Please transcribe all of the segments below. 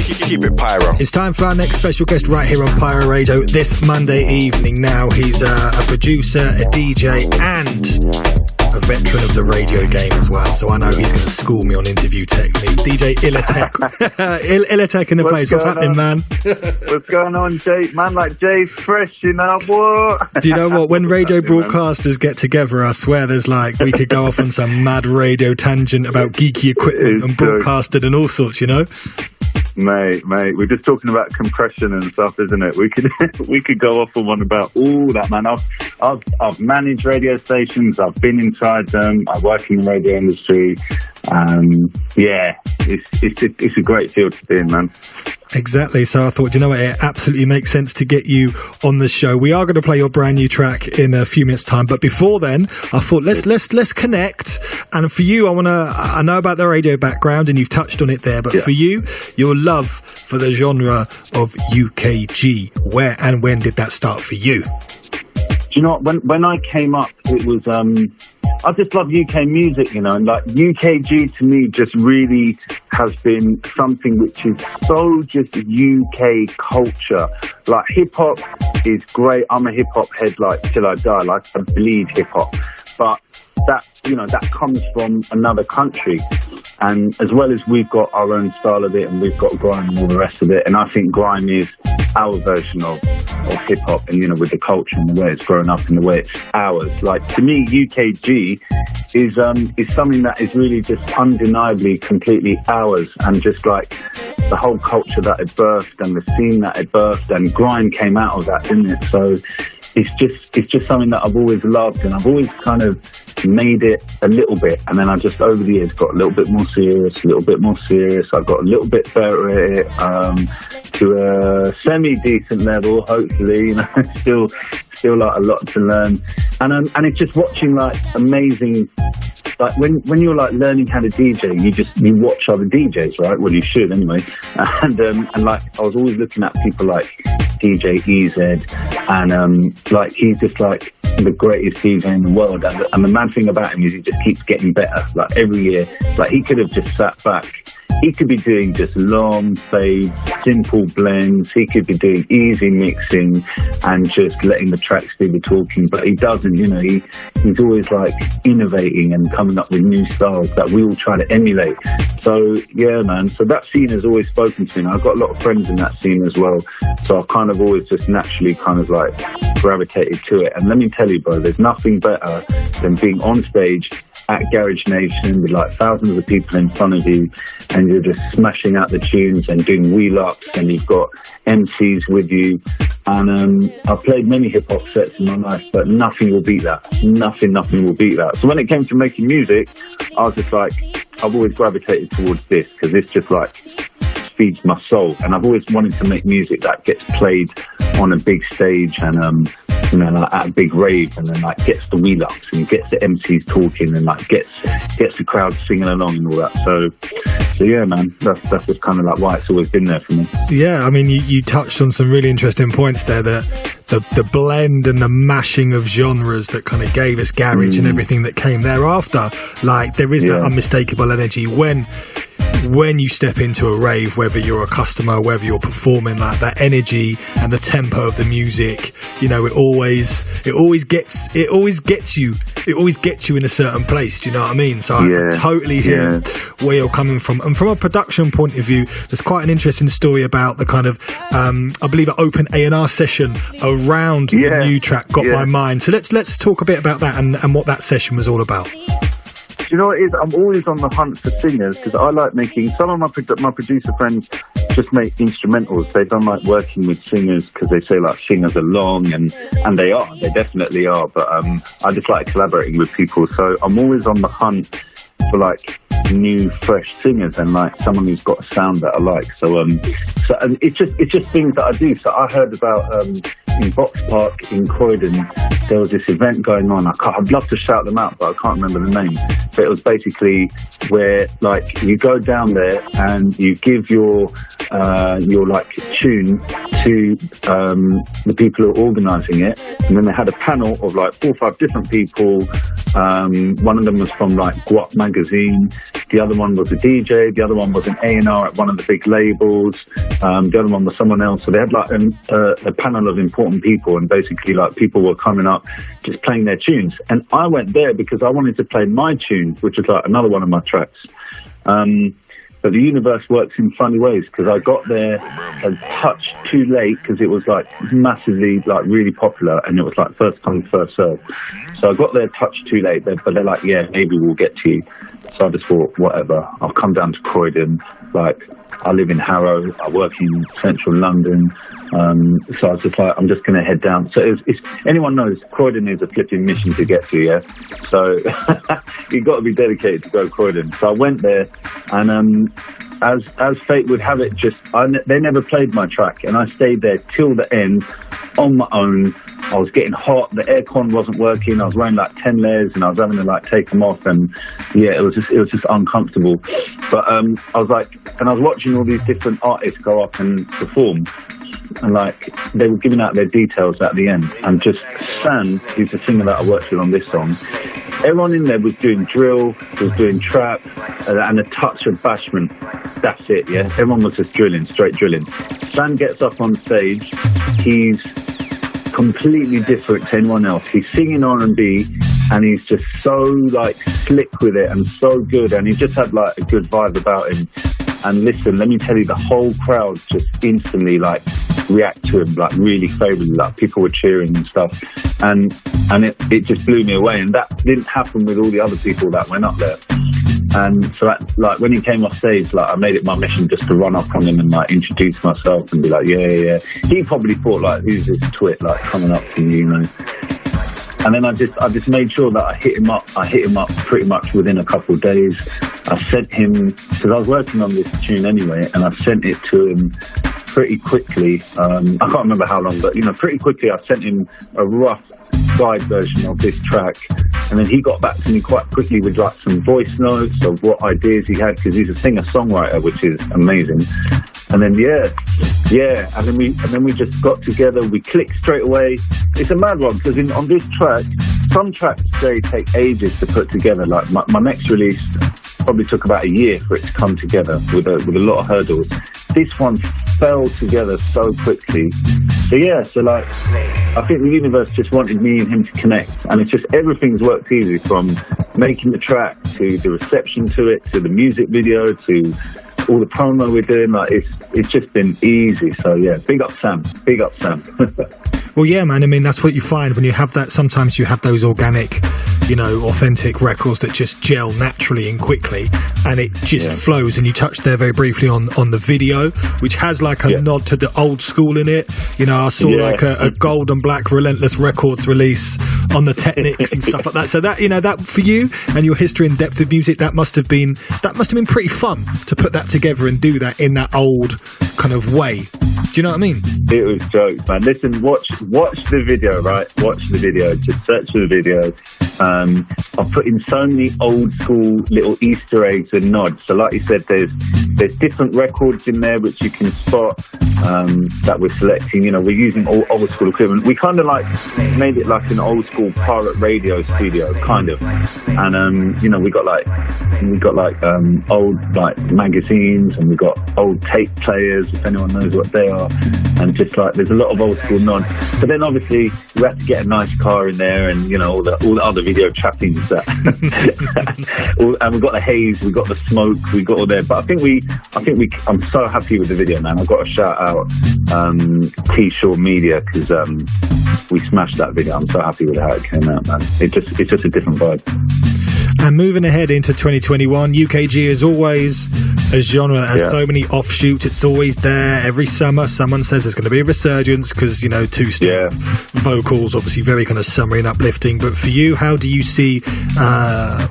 Keep it pyro. It's time for our next special guest right here on Pyro Radio this Monday evening. Now, he's a producer, a DJ, and a veteran of the radio game as well. So I know he's going to school me on interview technique. DJ ILLATEK. ILLATEK in the place. What's happening, man? What's going on, Jay? Man, like Jay's fresh, you know what? Do you know what? When radio broadcasters get together, I swear there's we could go off on some mad radio tangent about geeky equipment and broadcasting and all sorts, you know? Mate, we're just talking about compression and stuff, isn't it? We could go off on one about all that, man. I've managed radio stations. I've been inside them. I work in the radio industry. Yeah, it's a great field to be in, man. Exactly. So I thought, you know what, it absolutely makes sense to get you on the show. We are going to play your brand new track in a few minutes' time, but before then, I thought let's connect. And for you, I know about the radio background, and you've touched on it there. But for you, your love for the genre of UKG, where and when did that start for you? Do you know what, when I came up, it was I just love UK music, you know, and like UKG to me just really has been something which is so just UK culture. Like hip hop is great. I'm a hip hop head like till I die. Like I bleed hip hop, but that, you know, that comes from another country. And as well as we've got our own style of it, and we've got grime and all the rest of it, and I think grime is our version of hip hop, and you know, with the culture and the way it's grown up and the way it's ours. Like to me, UKG is something that is really just undeniably completely ours, and just like the whole culture that it birthed and the scene that it birthed, and grime came out of that, didn't it? So it's just something that I've always loved, and I've always kind of made it a little bit, and then I just over the years got a little bit more serious. I got a little bit better at it, to a semi-decent level, hopefully, you know. still like a lot to learn, and it's just watching like amazing, like when you're like learning how to DJ, you watch other DJs, right? Well, you should anyway. And like I was always looking at people like DJ EZ, and like he's just like the greatest DJ in the world. And the mad thing about him is he just keeps getting better. Like every year, like he could have just sat back. He could be doing just long fades, simple blends. He could be doing easy mixing and just letting the tracks do the talking. But he doesn't, you know, he's always like innovating and coming up with new styles that we all try to emulate. So, yeah, man. So that scene has always spoken to me. And I've got a lot of friends in that scene as well. So I've kind of always just naturally kind of like gravitated to it. And let me tell you, bro, there's nothing better than being on stage at Garage Nation with like thousands of people in front of you, and you're just smashing out the tunes and doing wheel-ups, and you've got MCs with you. And I've played many hip-hop sets in my life, but nothing will beat that. Nothing will beat that. So when it came to making music, I was just like, I've always gravitated towards this, because this just like feeds my soul. And I've always wanted to make music that gets played on a big stage, and you know, like at a big rave, and then like gets the wheel ups and gets the MCs talking, and like gets the crowd singing along and all that. So yeah, man, that's just kind of like why it's always been there for me. Yeah, I mean, you touched on some really interesting points there. That the blend and the mashing of genres that kind of gave us garage and everything that came thereafter. Like there is that unmistakable energy when you step into a rave, whether you're a customer, whether you're performing, like that energy and the tempo of the music, you know, it always gets you in a certain place. Do you know what I mean? So I totally hear where you're coming from. And from a production point of view, there's quite an interesting story about the kind of I believe an open A&R session around the new track Got My Mind. So let's talk a bit about that and what that session was all about. You know what it is? I'm always on the hunt for singers, because I like making, some of my producer friends just make instrumentals. They don't like working with singers because they say like singers are long, and they definitely are, but I just like collaborating with people. So I'm always on the hunt for like new fresh singers, and like someone who's got a sound that I like. So it's just things that I do. So I heard about in Boxpark in Croydon, there was this event going on. I'd love to shout them out, but I can't remember the name. But it was basically where like you go down there and you give your like tune to the people who are organising it, and then they had a panel of like 4 or 5 different people One of them was from like Guap magazine. The other one was a DJ. The other one was an A&R at one of the big labels. The other one was someone else. So they had like a panel of important people, and basically like people were coming up just playing their tunes. And I went there because I wanted to play my tune, which is like another one of my tracks. But the universe works in funny ways, because I got there a touch too late, because it was like massively, like really popular, and it was like first come, first served. So I got there a touch too late, but they're like, yeah, maybe we'll get to you. So I just thought, whatever, I'll come down to Croydon. Like, I live in Harrow, I work in central London. So I was just like, I'm just going to head down. So it's anyone knows, Croydon is a flipping mission to get to, yeah? So you've got to be dedicated to go Croydon. So I went there, and as fate would have it, they never played my track, and I stayed there till the end on my own. I was getting hot, the aircon wasn't working, I was wearing like 10 layers, and I was having to like take them off, and yeah, it was just uncomfortable. But I was watching all these different artists go up and perform, and like they were giving out their details at the end, and just Sam, who's the singer that I worked with on this song, everyone in there was doing drill, was doing trap, and a touch of bashment. That's it, yeah. Everyone was just drilling, straight drilling. Sam gets up on stage, he's completely different to anyone else. He's singing R&B, and he's just so like slick with it and so good, and he just had like a good vibe about him. And listen, let me tell you, the whole crowd just instantly like react to him like really favourably. Like people were cheering and stuff, and it just blew me away. And that didn't happen with all the other people that went up there. And so that, like when he came off stage, like I made it my mission just to run up on him and like introduce myself and be like, yeah. He probably thought like, who's this twit like coming up to me, you know? And then I just made sure that I hit him up pretty much within a couple of days. I sent him, because I was working on this tune anyway, and I sent it to him pretty quickly. I can't remember how long, but pretty quickly I sent him a rough guide version of this track, and then he got back to me quite quickly with like some voice notes of what ideas he had, because he's a singer-songwriter, which is amazing. And then and then we just got together. We clicked straight away. It's a mad one, because on this track, some tracks they take ages to put together. Like my next release probably took about a year for it to come together with a lot of hurdles. This one fell together so quickly. So like, I think the universe just wanted me and him to connect, and it's just everything's worked easy, from making the track to the reception to it, to the music video, to all the promo we're doing. Like it's just been easy. So yeah, big up Sam. Well, yeah, man. I mean, that's what you find when you have that. Sometimes you have those organic, authentic records that just gel naturally and quickly, and it just flows. And you touched there very briefly on the video, which has like a nod to the old school in it. I saw like a gold and black Relentless Records release on the Technics and stuff like that. So that that for you and your history and depth of music, that must have been pretty fun to put that together and do that in that old kind of way. Do you know what I mean? It was jokes, man. Listen, watch the video, right? Watch the video. Just search for the video. I've put in so many old school little Easter eggs and nods. So like you said, there's different records in there which you can spot that we're selecting. We're using old school equipment. We kind of like made it like an old school pirate radio studio, kind of. And we got like old like magazines, and we got old tape players, if anyone knows what they are. And just like there's a lot of old school nods. But then obviously we had to get a nice car in there, and all the other video trappings that and we got the haze, we got the smoke, we got all there. But I think I'm so happy with the video, man. I've got to shout out T-Shaw Media, because we smashed that video. I'm so happy with how it came out, man. It's just a different vibe. And moving ahead into 2021, UKG is always a genre that has so many offshoots. It's always there. Every summer, someone says there's going to be a resurgence because, two-step vocals, obviously very kind of summery and uplifting. But for you, how do you see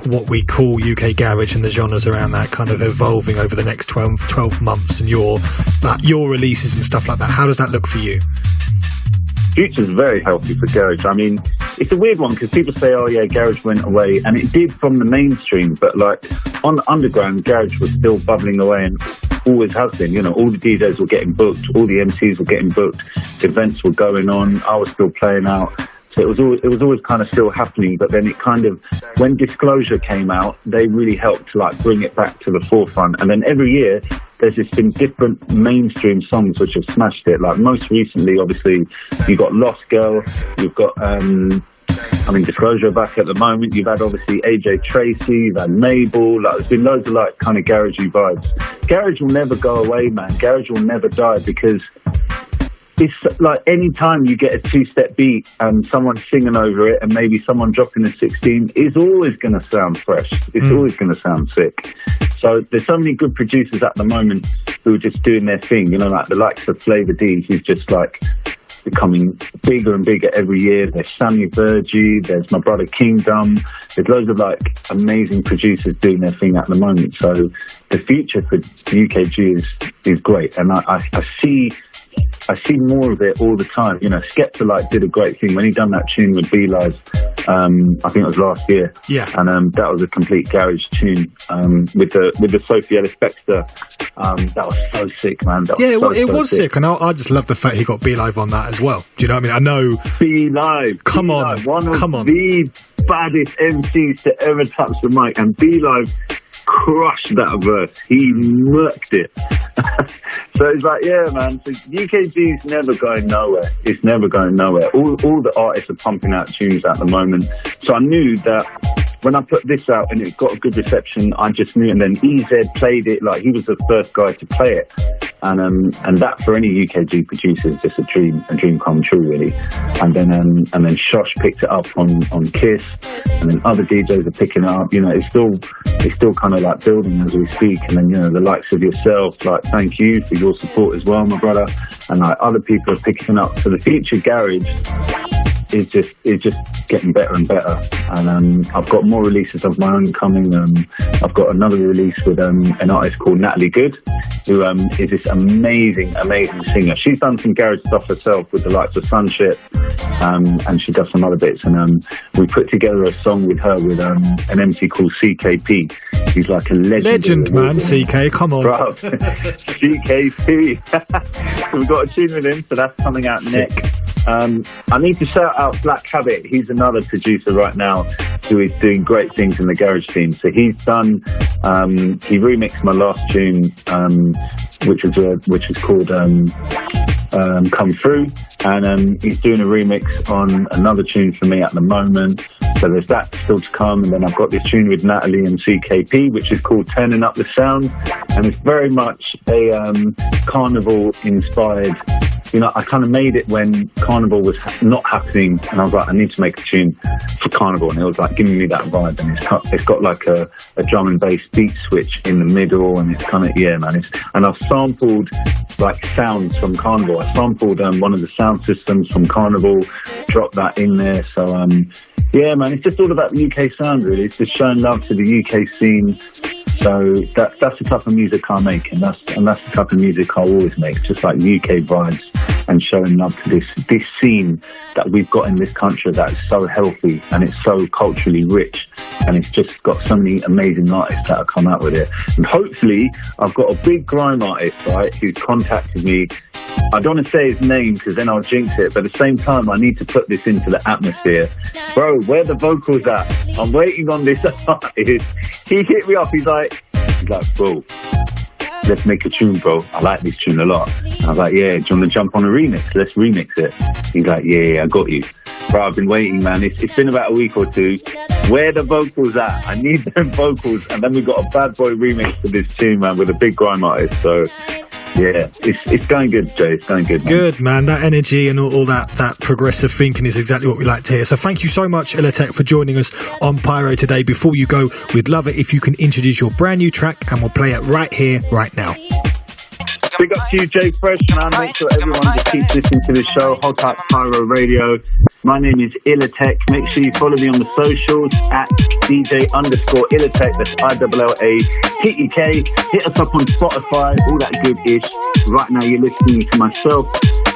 what we call UK garage and the genres around that kind of evolving over the next 12 months and your releases and stuff like that? How does that look for you? Future's very healthy for garage. I mean, it's a weird one because people say, oh yeah, garage went away, and it did from the mainstream, but like on the underground, garage was still bubbling away and always has been. All the DJs were getting booked, all the MCs were getting booked, events were going on, I was still playing out. So it was always kind of still happening, but then it kind of, when Disclosure came out, they really helped to like bring it back to the forefront. And then every year there's just been different mainstream songs which have smashed it. Like most recently, obviously, you've got Lost Girl, you've got Disclosure back at the moment. You've had obviously AJ Tracy, you've had Mabel. Like, there's been loads of like kind of garagey vibes. Garage will never go away, man. Garage will never die, because it's like any time you get a two-step beat and someone singing over it and maybe someone dropping a 16, it's always going to sound fresh. It's always going to sound sick. So there's so many good producers at the moment who are just doing their thing, you know, like the likes of Flavor D, who's just like becoming bigger and bigger every year. There's Sammy Virgie, there's my brother Kingdom. There's loads of like amazing producers doing their thing at the moment. So the future for UKG is great, and I see more of it all the time. You know, Skepta like did a great thing when he done that tune with B Live. I think it was last year. Yeah, and that was a complete garage tune with the Sophie Ellis Bextor. That was so sick, man. It was sick, and I just love the fact he got B Live on that as well. Do you know what I mean? I know B Live. Come on, one of the baddest MCs to ever touch the mic, and B Live crushed that verse. He murked it. So it's like, yeah, man. So UKG's never going nowhere. It's never going nowhere. All the artists are pumping out tunes at the moment. So I knew that when I put this out and it got a good reception, I just knew. And then EZ played it. Like, he was the first guy to play it. And that for any UKG producer is just a dream come true, really. And then Shosh picked it up on Kiss, and then other DJs are picking it up. You know, it's still kind of like building as we speak. And then, you know, the likes of yourself, like, thank you for your support as well, my brother. And like other people are picking up. So the future garage is just getting better and better. And I've got more releases of my own coming. I've got another release with an artist called Natalie Good, who is this amazing singer. She's done some garage stuff herself with the likes of Sunship, and she does some other bits. And we put together a song with her with an MC called CKP. He's like a legend, man. CK, come on, bro. CKP. So we've got a tune with him, so that's coming out next. I need to shout out Black Habit. He's another producer right now who is doing great things in the garage scene. So he's done, he remixed my last tune, which was called Come Through, and he's doing a remix on another tune for me at the moment. So there's that still to come. And then I've got this tune with Natalie and CKP, which is called Turning Up the Sound, and it's very much a carnival inspired. You know, I kind of made it when Carnival was not happening, and I was like, I need to make a tune for Carnival, and it was like giving me that vibe. And it's got like a drum and bass beat switch in the middle, and it's kind of, yeah, man. And I've sampled like sounds from Carnival. I sampled one of the sound systems from Carnival, dropped that in there. So yeah, man, it's just all about the UK sound, really. It's just showing love to the UK scene. So that's the type of music I make, and that's the type of music I always make, just like UK vibes and showing love to this scene that we've got in this country that is so healthy and it's so culturally rich, and it's just got so many amazing artists that have come out with it. And hopefully I've got a big grime artist, right, who's contacted me. I don't want to say his name because then I'll jinx it, but at the same time I need to put this into the atmosphere. Bro, where the vocals at? I'm waiting on this artist. He hit me up, he's like, bro, let's make a tune, bro. I like this tune a lot. And I was like, yeah, do you want to jump on a remix? Let's remix it. He's like, yeah, I got you. Bro, I've been waiting, man. It's been about a week or two. Where the vocals at? I need them vocals. And then we got a bad boy remix for this tune, man, with a big grime artist. So yeah, it's going good, Jay. It's going good, man. Good, man. That energy and all that progressive thinking is exactly what we like to hear. So thank you so much, ILLATEK, for joining us on Pyro today. Before you go, we'd love it if you can introduce your brand new track, and we'll play it right here, right now. Big up to you, Jay Fresh, man. Make sure everyone just keeps listening to the show. Hold tight, Pyro Radio. My name is ILLATEK. Make sure you follow me on the socials at DJ_ILLATEK. That's ILLATEK. Hit us up on Spotify, all that good ish. Right now you're listening to myself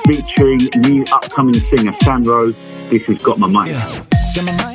featuring new upcoming singer Sandro. This has got my mind. Yeah.